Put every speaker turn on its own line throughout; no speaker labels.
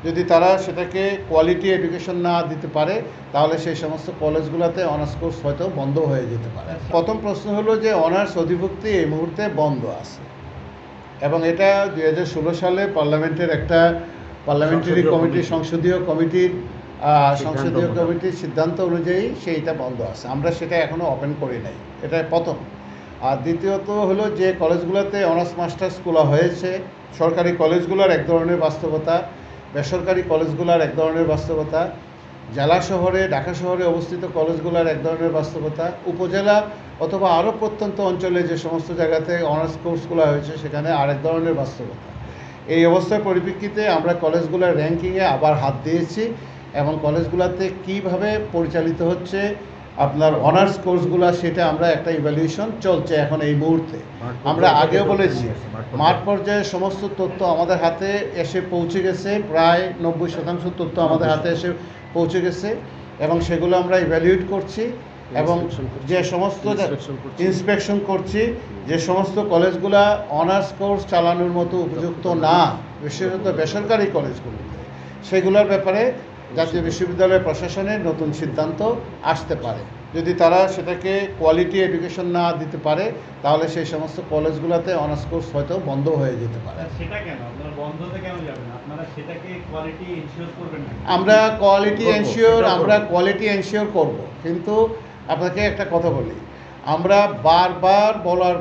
যদি তারা সেটাকে কোয়ালিটি এডুকেশন না দিতে পারে তাহলে সেই সমস্ত কলেজগুলোতে অনার্স কোর্স হয়তো বন্ধ হয়ে যেতে পারে। প্রথম প্রশ্ন হলো যে অনার্স অধিভুক্তি এই মুহূর্তে বন্ধ আছে এবং এটা 2016 সালে পার্লামেন্টের একটা সংসদীয় কমিটির সিদ্ধান্ত অনুযায়ী সেইটা বন্ধ আছে। আমরা সেটা এখনও ওপেন করি নাই, এটা প্রথম। আর দ্বিতীয়ত হলো যে কলেজগুলোতে অনার্স মাস্টার্স খোলা হয়েছে, সরকারি কলেজগুলোর এক ধরনের বাস্তবতা, বেসরকারি কলেজগুলোর এক ধরনের বাস্তবতা, জেলা শহরে ঢাকা শহরে অবস্থিত কলেজগুলোর এক ধরনের বাস্তবতা, উপজেলা অথবা আরও প্রত্যন্ত অঞ্চলে যে সমস্ত জায়গাতে অনার্স কোর্সগুলো হয়েছে সেখানে আরেক ধরনের বাস্তবতা। এই অবস্থার পরিপ্রেক্ষিতে আমরা কলেজগুলোর র্যাঙ্কিংয়ে আবার হাত দিয়েছি এবং কলেজগুলোতে কীভাবে পরিচালিত হচ্ছে আপনার অনার্স কোর্সগুলো সেটা আমরা একটা ইভ্যালুয়েশন চলছে এখন এই মুহূর্তে। আমরা আগেও বলেছি মাঠ পর্যায়ে সমস্ত তথ্য আমাদের হাতে এসে পৌঁছে গেছে, প্রায় 90% তথ্য আমাদের হাতে এসে পৌঁছে গেছে এবং সেগুলো আমরা ইভ্যালুয়েট করছি এবং যে সমস্ত ইন্সপেকশন করছি, যে সমস্ত কলেজগুলো অনার্স কোর্স চালানোর মতো উপযুক্ত না, বিশেষত বেসরকারি কলেজগুলোতে, সেগুলোর ব্যাপারে জাতীয় বিশ্ববিদ্যালয় প্রশাসনের নতুন সিদ্ধান্ত আসতে পারে। যদি তারা সেটাকে কোয়ালিটি এডুকেশন না দিতে পারে তাহলে সেই সমস্ত কলেজগুলোতে অনার্স কোর্স হয়তো বন্ধ হয়ে যেতে পারে।
সেটা কেন আপনারা বন্ধতে কেন যাবেন? আপনারা সেটাকে কোয়ালিটি এনশিওর করবেন না?
আমরা কোয়ালিটি এনশিওর করব, কিন্তু আপনাকে একটা কথা বলি, আমরা বারবার বলার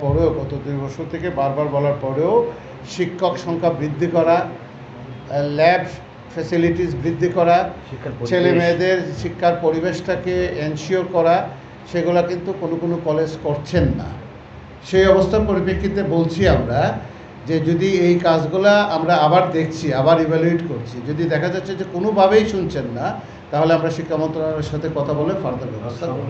পরেও গত 2 বছর থেকে বারবার বলার পরেও শিক্ষক সংখ্যা বৃদ্ধি করা, ল্যাব ফ্যাসিলিটিস বৃদ্ধি করা, ছেলে মেয়েদের শিক্ষার পরিবেশটাকে এনশিওর করা, সেগুলো কিন্তু কোনো কলেজ করছেন না। সেই অবস্থার পরিপ্রেক্ষিতে বলছি আমরা যে যদি এই কাজগুলা আমরা আবার দেখছি, আবার ইভ্যালুয়েট করছি, যদি দেখা যাচ্ছে যে কোনোভাবেই শুনছেন না, তাহলে আমরা শিক্ষা মন্ত্রণালয়ের সাথে কথা বলে ফার্দার ব্যবস্থা করব।